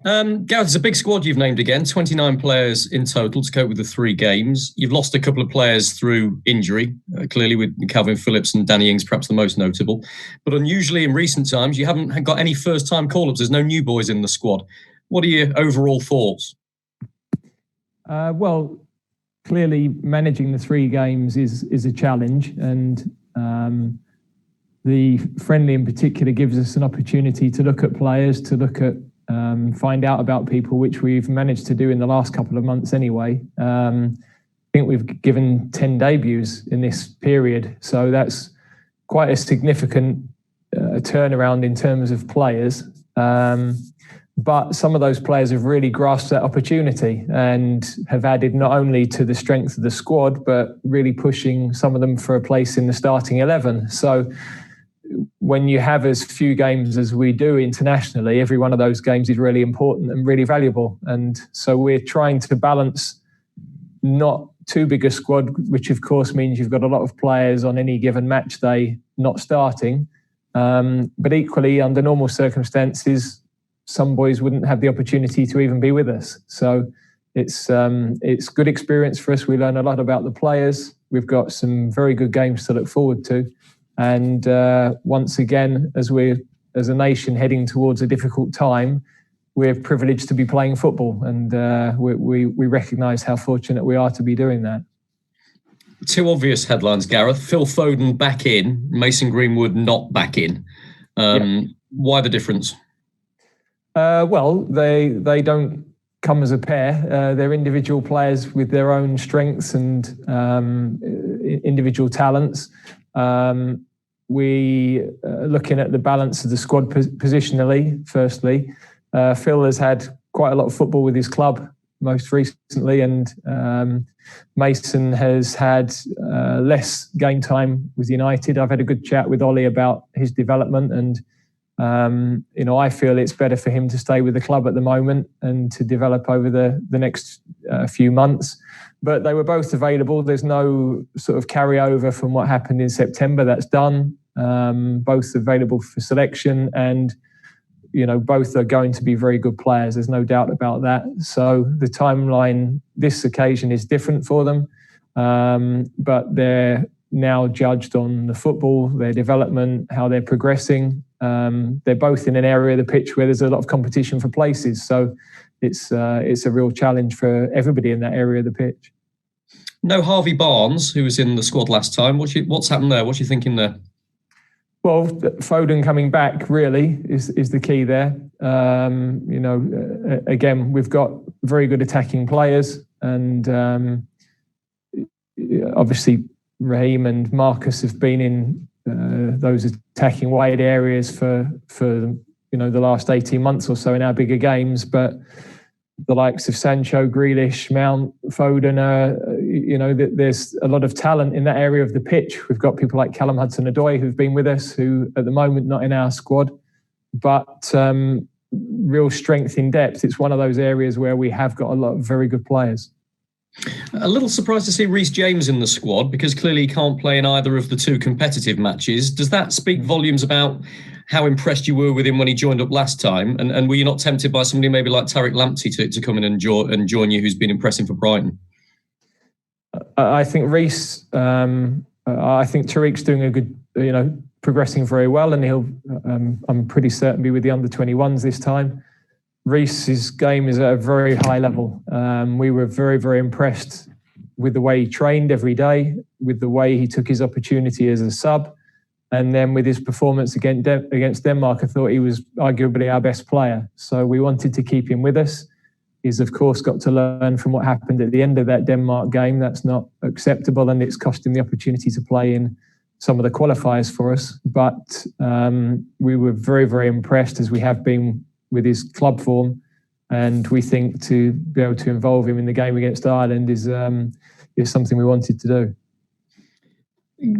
Gareth, it's a big squad you've named again, 29 players in total to cope with the 3 games. You've lost a couple of players through injury, clearly with Calvin Phillips and Danny Ings perhaps the most notable. But unusually in recent times, you haven't got any first-time call-ups. There's no new boys in the squad. What are your overall thoughts? Well, clearly managing the 3 games is a challenge, and the friendly in particular gives us an opportunity to look at players, to look at find out about people, which we've managed to do in the last couple of months anyway. I think we've given 10 debuts in this period, so that's quite a significant turnaround in terms of players. But some of those players have really grasped that opportunity and have added not only to the strength of the squad, but really pushing some of them for a place in the starting 11. So when you have as few games as we do internationally, every one of those games is really important and really valuable. And so we're trying to balance not too big a squad, which of course means you've got a lot of players on any given match day not starting. But equally, under normal circumstances, some boys wouldn't have the opportunity to even be with us. So it's good experience for us. We learn a lot about the players. We've got some very good games to look forward to. And once again, as a nation heading towards a difficult time, we're privileged to be playing football, and we recognise how fortunate we are to be doing that. 2 obvious headlines, Gareth. Phil Foden back in, Mason Greenwood not back in. Why the difference? Well, they don't come as a pair. They're individual players with their own strengths and individual talents. We looking at the balance of the squad positionally, firstly. Phil has had quite a lot of football with his club most recently, and Mason has had less game time with United. I've had a good chat with Ollie about his development, and I feel it's better for him to stay with the club at the moment and to develop over the next few months. But they were both available. There's no sort of carryover from what happened in September. That's done. Both available for selection, and both are going to be very good players. There's no doubt about that. So the timeline this occasion is different for them, but they're now judged on the football, their development, how they're progressing. They're both in an area of the pitch where there's a lot of competition for places. So it's a real challenge for everybody in that area of the pitch. No Harvey Barnes, who was in the squad last time. What's happened there? What are you thinking there? Well, Foden coming back really is the key there. Again, we've got very good attacking players, and obviously Raheem and Marcus have been in those attacking wide areas for the last 18 months or so in our bigger games. But the likes of Sancho, Grealish, Mount, Foden, there's a lot of talent in that area of the pitch. We've got people like Callum Hudson-Odoi who've been with us, who at the moment not in our squad, but real strength in depth. It's one of those areas where we have got a lot of very good players. A little surprised to see Reece James in the squad, because clearly he can't play in either of the 2 competitive matches. Does that speak volumes about how impressed you were with him when he joined up last time? And were you not tempted by somebody maybe like Tariq Lamptey to come in and join you, who's been impressing for Brighton? I think Reece, I think Tariq's doing a good, progressing very well, and he'll, I'm pretty certain, be with the under-21s this time. Reece's game is at a very high level. We were very, very impressed with the way he trained every day, with the way he took his opportunity as a sub, and then with his performance against Denmark. I thought he was arguably our best player. So we wanted to keep him with us. He's of course got to learn from what happened at the end of that Denmark game. That's not acceptable, and it's cost him the opportunity to play in some of the qualifiers for us. But we were very, very impressed, as we have been, with his club form, and we think to be able to involve him in the game against Ireland is something we wanted to do.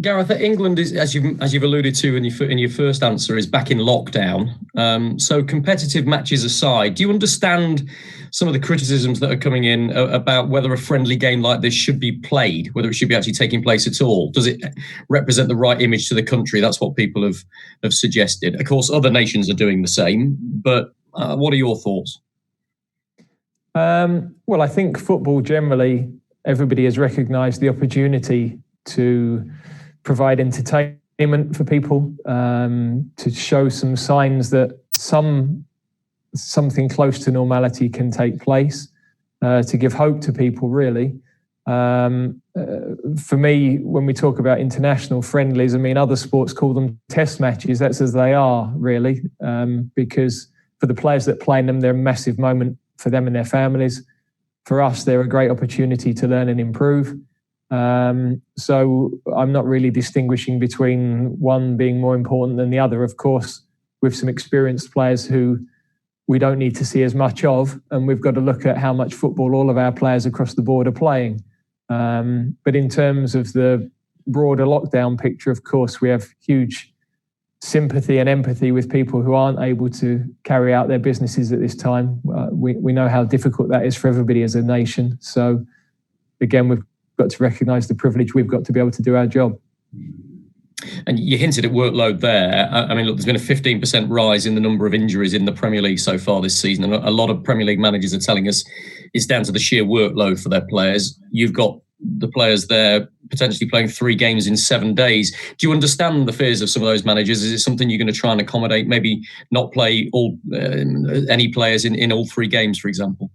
Gareth, England is, as you've alluded to in your first answer, is back in lockdown. So competitive matches aside, do you understand some of the criticisms that are coming in about whether a friendly game like this should be played, whether it should be actually taking place at all? Does it represent the right image to the country? That's what people have suggested. Of course, other nations are doing the same, but what are your thoughts? Well, I think football generally, everybody has recognised the opportunity to provide entertainment for people, to show some signs that something close to normality can take place, to give hope to people, really. For me, when we talk about international friendlies, I mean, other sports call them test matches. That's as they are, really, because for the players that play in them, they're a massive moment for them and their families. For us, they're a great opportunity to learn and improve. So I'm not really distinguishing between one being more important than the other. Of course, with some experienced players who we don't need to see as much of, and we've got to look at how much football all of our players across the board are playing. But in terms of the broader lockdown picture, of course, we have huge sympathy and empathy with people who aren't able to carry out their businesses at this time. We know how difficult that is for everybody as a nation. So again, we've got to recognise the privilege we've got to be able to do our job. And you hinted at workload there. I mean, look, there's been a 15% rise in the number of injuries in the Premier League so far this season. And a lot of Premier League managers are telling us it's down to the sheer workload for their players. You've got the players there potentially playing 3 games in 7 days. Do you understand the fears of some of those managers? Is it something you're going to try and accommodate, maybe not play any players in all 3 games, for example?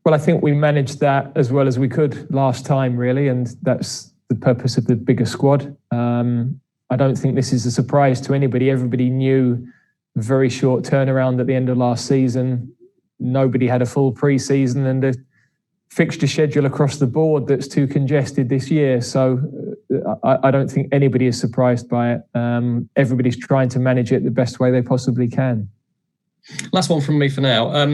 Well, I think we managed that as well as we could last time, really, and that's the purpose of the bigger squad. I don't think this is a surprise to anybody. Everybody knew a very short turnaround at the end of last season. Nobody had a full pre-season and a fixture schedule across the board that's too congested this year. So I don't think anybody is surprised by it. Everybody's trying to manage it the best way they possibly can. Last one from me for now.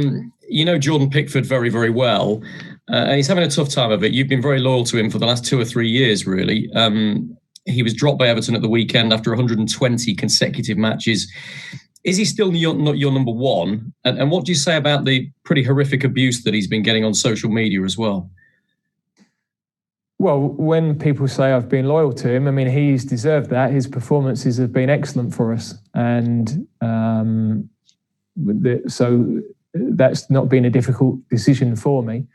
You know Jordan Pickford very, very well. And he's having a tough time of it. You've been very loyal to him for the last 2 or 3 years, really. He was dropped by Everton at the weekend after 120 consecutive matches. Is he still not your number one? And what do you say about the pretty horrific abuse that he's been getting on social media as well? Well, when people say I've been loyal to him, I mean, he's deserved that. His performances have been excellent for us. And so that's not been a difficult decision for me.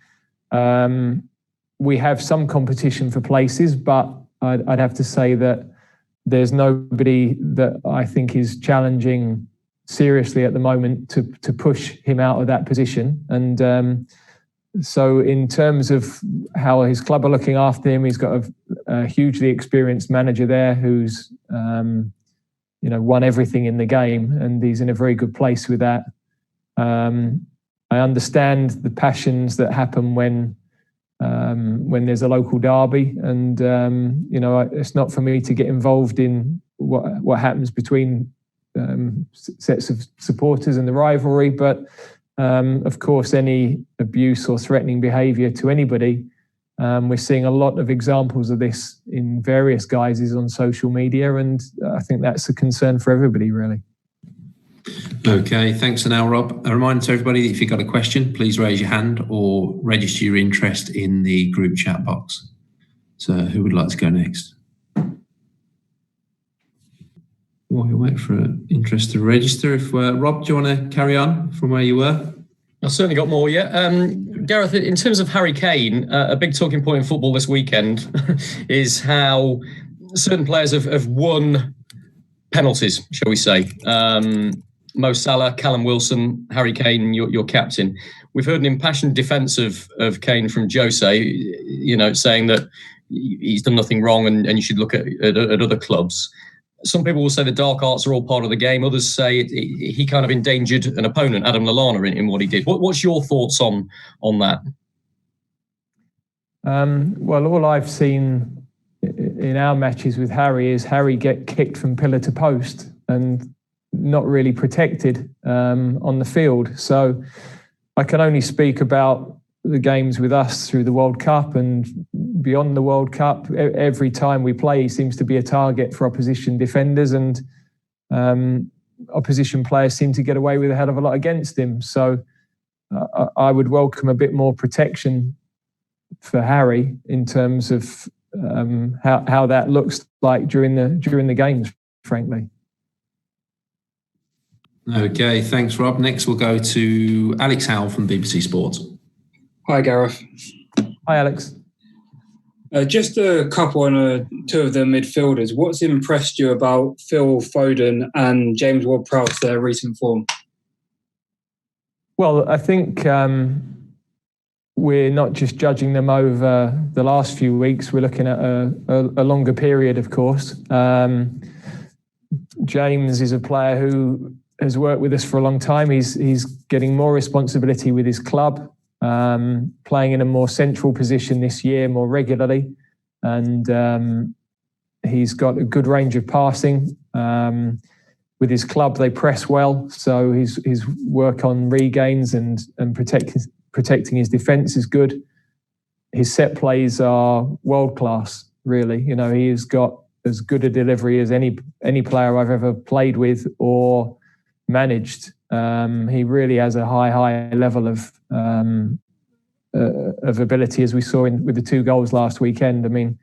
We have some competition for places, but I'd have to say that there's nobody that I think is challenging seriously at the moment to push him out of that position. And so in terms of how his club are looking after him, he's got a hugely experienced manager there who's won everything in the game, and he's in a very good place with that. I understand the passions that happen when there's a local derby, and it's not for me to get involved in what happens between sets of supporters and the rivalry. But of course, any abuse or threatening behaviour to anybody, we're seeing a lot of examples of this in various guises on social media, and I think that's a concern for everybody, really. Okay, thanks for now, Rob. A reminder to everybody, if you've got a question, please raise your hand or register your interest in the group chat box. So who would like to go next? Well, we wait for interest to register. If Rob, do you want to carry on from where you were? I've certainly got more, yeah. Gareth, in terms of Harry Kane, a big talking point in football this weekend is how certain players have won penalties, shall we say. Mo Salah, Callum Wilson, Harry Kane, your captain. We've heard an impassioned defence of Kane from Jose, saying that he's done nothing wrong and you should look at other clubs. Some people will say the dark arts are all part of the game. Others say he kind of endangered an opponent, Adam Lallana, in what he did. What's your thoughts on that? Well, all I've seen in our matches with Harry is Harry get kicked from pillar to post and not really protected on the field. So I can only speak about the games with us through the World Cup, and beyond the World Cup, every time we play, he seems to be a target for opposition defenders, and opposition players seem to get away with a hell of a lot against him. So I would welcome a bit more protection for Harry in terms of how that looks like during the games, frankly. Okay, thanks, Rob. Next, we'll go to Alex Howell from BBC Sports. Hi, Gareth. Hi, Alex. Just a couple on two of the midfielders. What's impressed you about Phil Foden and James Ward-Prowse, their recent form? Well, I think we're not just judging them over the last few weeks. We're looking at a longer period, of course. James is a player who has worked with us for a long time. He's getting more responsibility with his club, playing in a more central position this year, more regularly. And he's got a good range of passing. With his club, they press well. So his work on regains and protecting his defence is good. His set plays are world class, really. You know, he has got as good a delivery as any player I've ever played with or managed. He really has a high level of ability, as we saw with the 2 goals last weekend. I mean,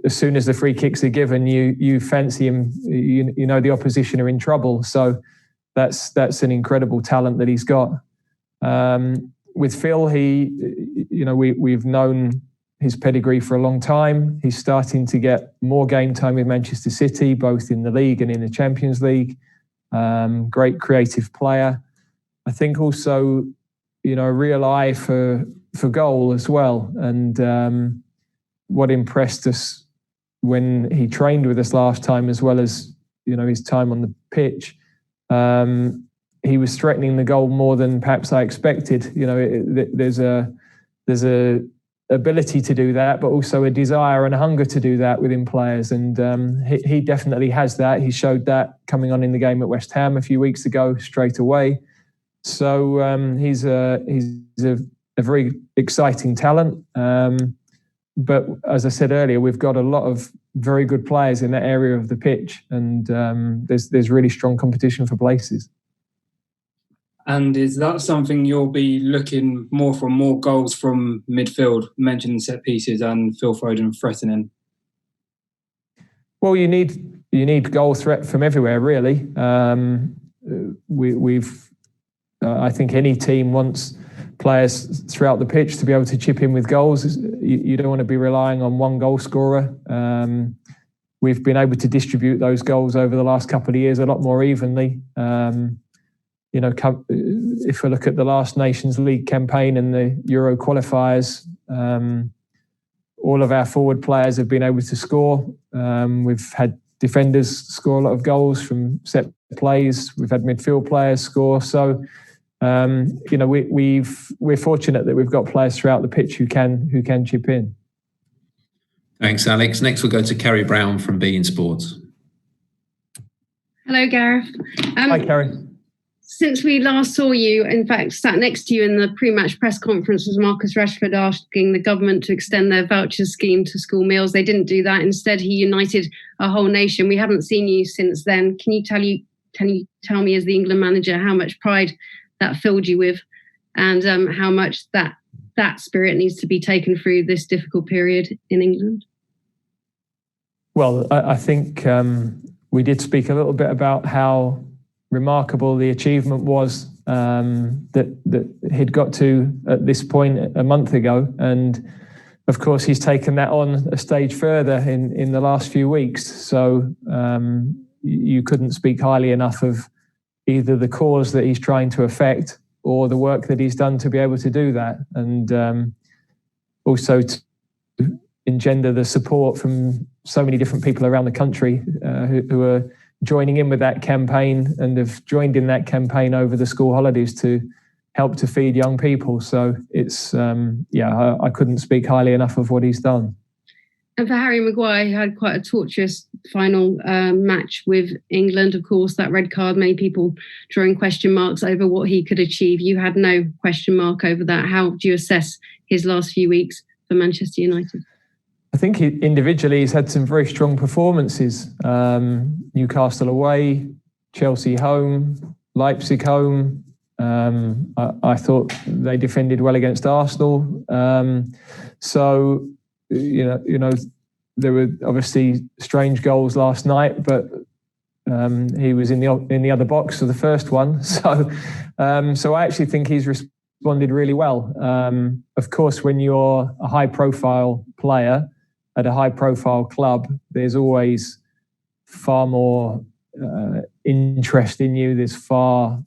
as soon as the free kicks are given, you fancy him. You know the opposition are in trouble. So that's an incredible talent that he's got. With Phil, we've known his pedigree for a long time. He's starting to get more game time with Manchester City, both in the league and in the Champions League. Great creative player. I think also, a real eye for goal as well. And what impressed us when he trained with us last time, as well as his time on the pitch, he was threatening the goal more than perhaps I expected. There's a ability to do that, but also a desire and a hunger to do that within players. And he definitely has that. He showed that coming on in the game at West Ham a few weeks ago straight away. So he's a very exciting talent. But as I said earlier, we've got a lot of very good players in that area of the pitch, and there's really strong competition for places. And is that something you'll be looking more for, more goals from midfield, mentioning set pieces and Phil Foden threatening? Well, you need goal threat from everywhere, really. I think any team wants players throughout the pitch to be able to chip in with goals. You don't want to be relying on one goal scorer. We've been able to distribute those goals over the last couple of years a lot more evenly. If we look at the last Nations League campaign and the Euro qualifiers, all of our forward players have been able to score. We've had defenders score a lot of goals from set plays. We've had midfield players score. So, we're fortunate that we've got players throughout the pitch who can chip in. Thanks, Alex. Next, we'll go to Kerry Brown from BeanymanSports. Hello, Gareth. Hi, Kerry. Since we last saw you, in fact, sat next to you in the pre-match press conference was Marcus Rashford asking the government to extend their voucher scheme to school meals. They didn't do that. Instead, he united a whole nation. We haven't seen you since then. Can you tell me, as the England manager, how much pride that filled you with, and how much that spirit needs to be taken through this difficult period in England? Well, I think we did speak a little bit about how remarkable the achievement was that he'd got to at this point a month ago. And of course, he's taken that on a stage further in the last few weeks. So you couldn't speak highly enough of either the cause that he's trying to affect or the work that he's done to be able to do that. And also to engender the support from so many different people around the country who are joining in with that campaign and have joined in that campaign over the school holidays to help to feed young people. So it's, I couldn't speak highly enough of what he's done. And for Harry Maguire, he had quite a tortuous final match with England. Of course, that red card made people drawing question marks over what he could achieve. You had no question mark over that. How do you assess his last few weeks for Manchester United? I think individually he's had some very strong performances. Newcastle away, Chelsea home, Leipzig home. I thought they defended well against Arsenal. So, there were obviously strange goals last night, but he was in the other box for the first one. So I actually think he's responded really well. Of course, when you're a high-profile player at a high-profile club, there's always far more interest in you. There's far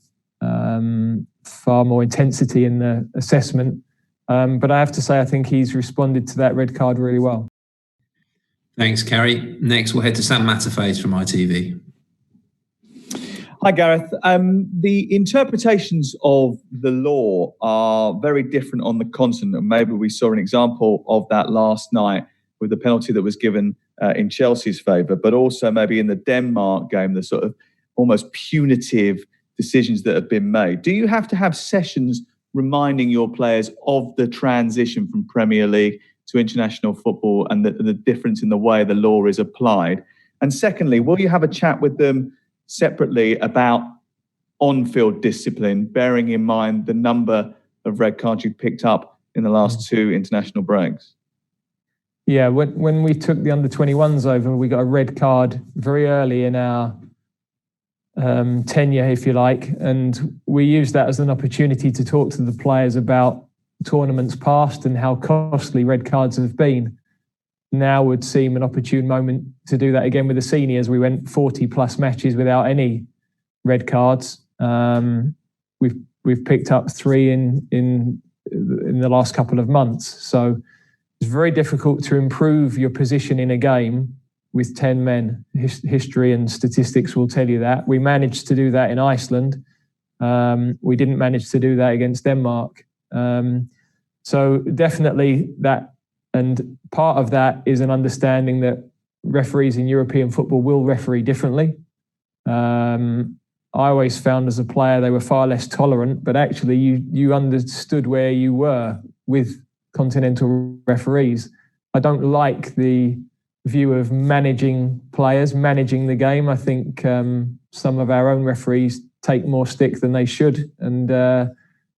more intensity in the assessment. But I have to say, I think he's responded to that red card really well. Thanks, Kerry. Next, we'll head to Sam Matterface from ITV. Hi, Gareth. The interpretations of the law are very different on the continent. And maybe we saw an example of that last night with the penalty that was given in Chelsea's favour, but also maybe in the Denmark game, the sort of almost punitive decisions that have been made. Do you have to have sessions reminding your players of the transition from Premier League to international football and the difference in the way the law is applied? And secondly, will you have a chat with them separately about on-field discipline, bearing in mind the number of red cards you picked up in the last two international breaks? Yeah, when we took the under-21s over, we got a red card very early in our tenure, if you like, and we used that as an opportunity to talk to the players about tournaments past and how costly red cards have been. Now would seem an opportune moment to do that again with the seniors. We went 40 plus matches without any red cards. We've picked up 3 in the last couple of months. So it's very difficult to improve your position in a game with 10 men. History and statistics will tell you that. We managed to do that in Iceland. We didn't manage to do that against Denmark. So definitely that. And part of that is an understanding that referees in European football will referee differently. I always found as a player they were far less tolerant, but actually you understood where you were with continental referees. I don't like the view of managing players, managing the game. I think some of our own referees take more stick than they should and a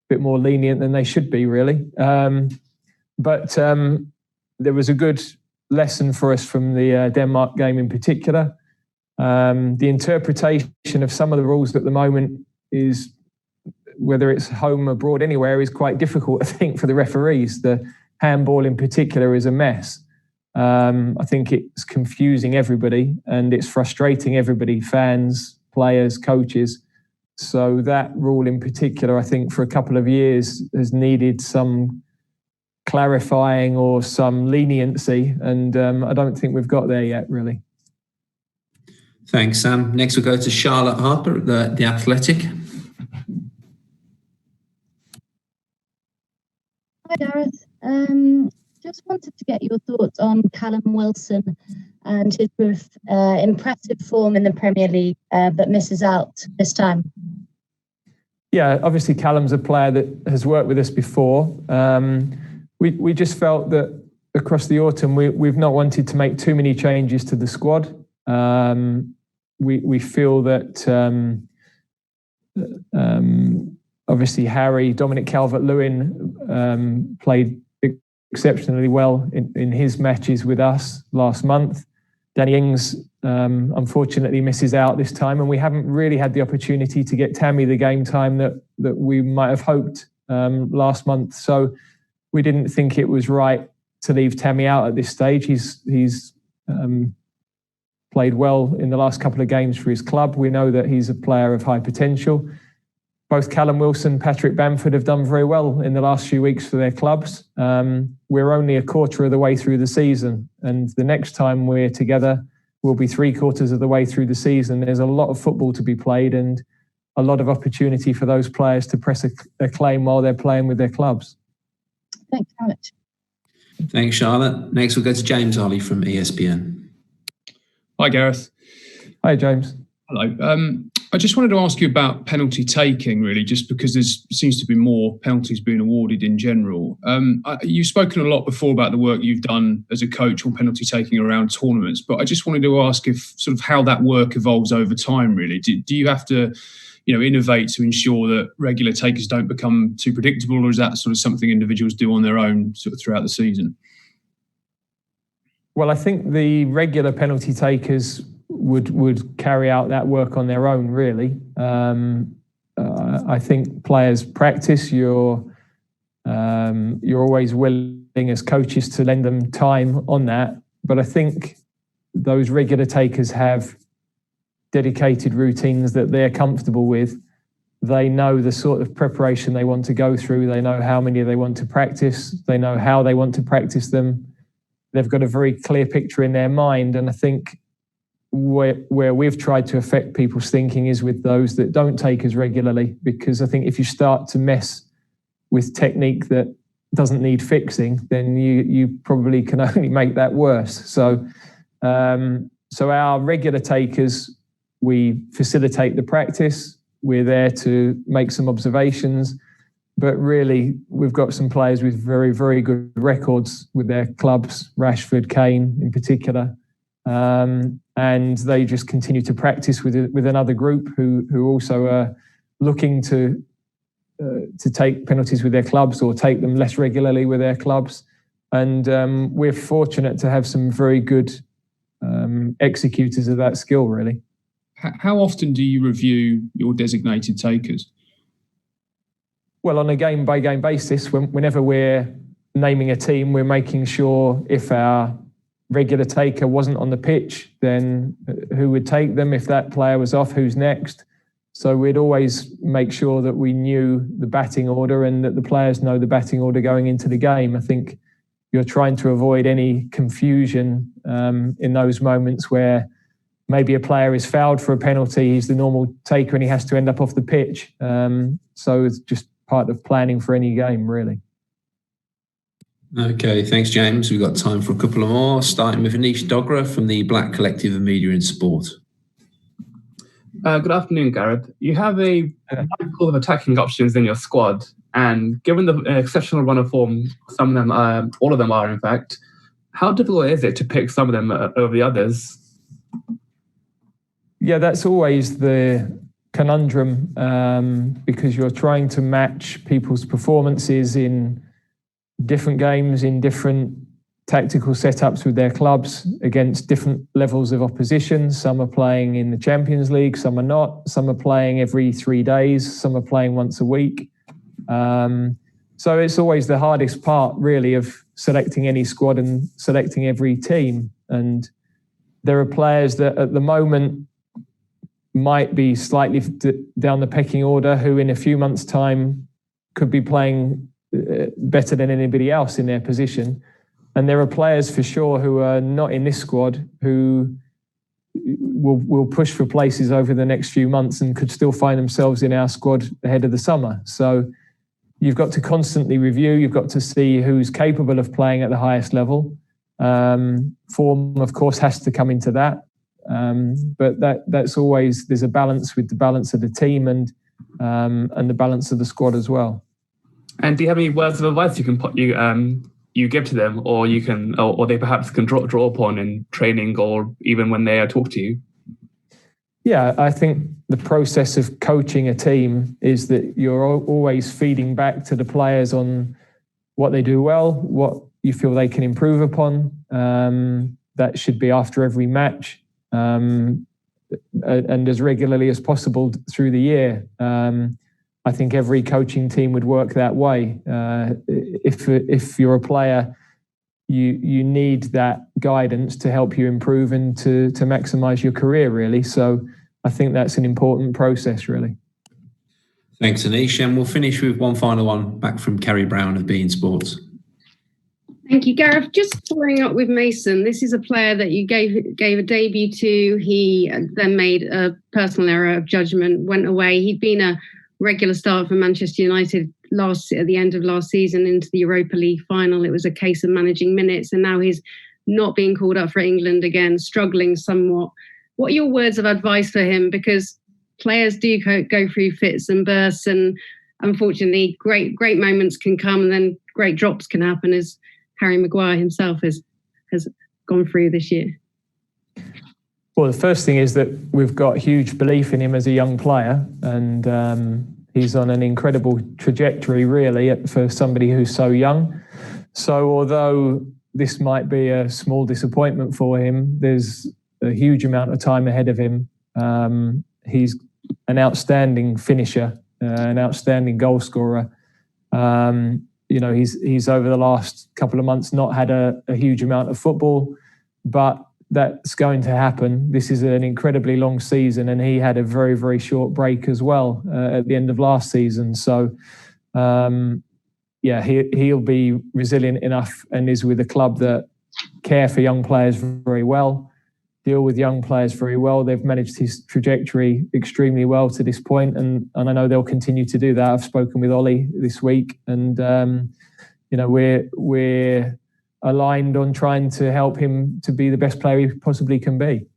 bit more lenient than they should be, really. But there was a good lesson for us from the Denmark game in particular. The interpretation of some of the rules at the moment is, whether it's home, abroad, anywhere, is quite difficult, I think, for the referees. The handball in particular is a mess. I think it's confusing everybody and it's frustrating everybody, fans, players, coaches. So that rule in particular, I think for a couple of years has needed some clarifying or some leniency, and I don't think we've got there yet, really. Thanks, Sam. Next we'll go to Charlotte Harper at The Athletic. Hi, Gareth. Just wanted to get your thoughts on Callum Wilson and his impressive form in the Premier League, but misses out this time. Yeah, obviously Callum's a player that has worked with us before. We just felt that across the autumn we've not wanted to make too many changes to the squad. We feel that obviously Harry, Dominic Calvert-Lewin played exceptionally well in his matches with us last month. Danny Ings unfortunately misses out this time, and we haven't really had the opportunity to get Tammy the game time that we might have hoped last month. So we didn't think it was right to leave Tammy out at this stage. He's played well in the last couple of games for his club. We know that he's a player of high potential. Both Callum Wilson, Patrick Bamford have done very well in the last few weeks for their clubs. We're only a quarter of the way through the season, and the next time we're together, we'll be 3/4 of the way through the season. There's a lot of football to be played and a lot of opportunity for those players to press a claim while they're playing with their clubs. Thanks very much. Thanks, Charlotte. Next we'll go to James Ollie from ESPN. Hi, Gareth. Hi, James. Hello. I just wanted to ask you about penalty taking, really, just because there seems to be more penalties being awarded in general. You've spoken a lot before about the work you've done as a coach on penalty taking around tournaments, but I just wanted to ask if sort of how that work evolves over time, really. Do you have to, innovate to ensure that regular takers don't become too predictable, or is that sort of something individuals do on their own sort of throughout the season? Well, I think the regular penalty takers would carry out that work on their own, really. I think players practice. You're You're always willing as coaches to lend them time on that. But I think those regular takers have dedicated routines that they're comfortable with. They know the sort of preparation they want to go through. They know how many they want to practice. They know how they want to practice them. They've got a very clear picture in their mind. And I think where we've tried to affect people's thinking is with those that don't take as regularly, because I think if you start to mess with technique that doesn't need fixing, then you probably can only make that worse. So our regular takers, we facilitate the practice. We're there to make some observations, but really we've got some players with very, very good records with their clubs, Rashford, Kane in particular, and they just continue to practice with another group who also are looking to take penalties with their clubs or take them less regularly with their clubs. And we're fortunate to have some very good executors of that skill, really. How often do you review your designated takers? Well, on a game-by-game basis, whenever we're naming a team, we're making sure if our regular taker wasn't on the pitch, then who would take them? If that player was off, who's next? So we'd always make sure that we knew the batting order and that the players know the batting order going into the game. I think you're trying to avoid any confusion in those moments where maybe a player is fouled for a penalty, he's the normal taker and he has to end up off the pitch. So it's just part of planning for any game, really. Okay, thanks, James. We've got time for a couple of more, starting with Anish Dogra from the Black Collective of Media in Sport. Good afternoon, Gareth. You have a wide pool of attacking options in your squad, and given the exceptional run of form, some of them, all of them are, in fact, how difficult is it to pick some of them over the others? Yeah, that's always the conundrum because you're trying to match people's performances in different games, in different tactical setups with their clubs against different levels of opposition. Some are playing in the Champions League, some are not. Some are playing every 3 days, some are playing once a week. So it's always the hardest part, really, of selecting any squad and selecting every team. And there are players that at the moment might be slightly down the pecking order who in a few months' time could be playing better than anybody else in their position. And there are players for sure who are not in this squad who will push for places over the next few months and could still find themselves in our squad ahead of the summer. So you've got to constantly review. You've got to see who's capable of playing at the highest level. Form, of course, has to come into that. But that's always, there's a balance with the balance of the team and the balance of the squad as well. And do you have any words of advice you give to them, or they perhaps can draw upon in training or even when they talk to you? Yeah, I think the process of coaching a team is that you're always feeding back to the players on what they do well, what you feel they can improve upon. That should be after every match and as regularly as possible through the year. I think every coaching team would work that way. If you're a player, you need that guidance to help you improve and to maximise your career, really. So I think that's an important process, really. Thanks, Anish. And we'll finish with one final one back from Kerry Brown of BeanymanSports. Thank you, Gareth. Just following up with Mason, this is a player that you gave a debut to. He then made a personal error of judgment, went away. He'd been a regular start for Manchester United at the end of last season into the Europa League final. It was a case of managing minutes, and now he's not being called up for England again, struggling somewhat. What are your words of advice for him? Because players do go through fits and bursts, and unfortunately great moments can come and then great drops can happen, as Harry Maguire himself has gone through this year. Well, the first thing is that we've got huge belief in him as a young player, and he's on an incredible trajectory, really, for somebody who's so young. So although this might be a small disappointment for him, there's a huge amount of time ahead of him. He's an outstanding finisher, an outstanding goal scorer. he's over the last couple of months not had a huge amount of football, but that's going to happen. This is an incredibly long season, and he had a very, very short break as well at the end of last season. So, he'll be resilient enough and is with a club that care for young players very well, deal with young players very well. They've managed his trajectory extremely well to this point, and I know they'll continue to do that. I've spoken with Ollie this week, and we're aligned on trying to help him to be the best player he possibly can be.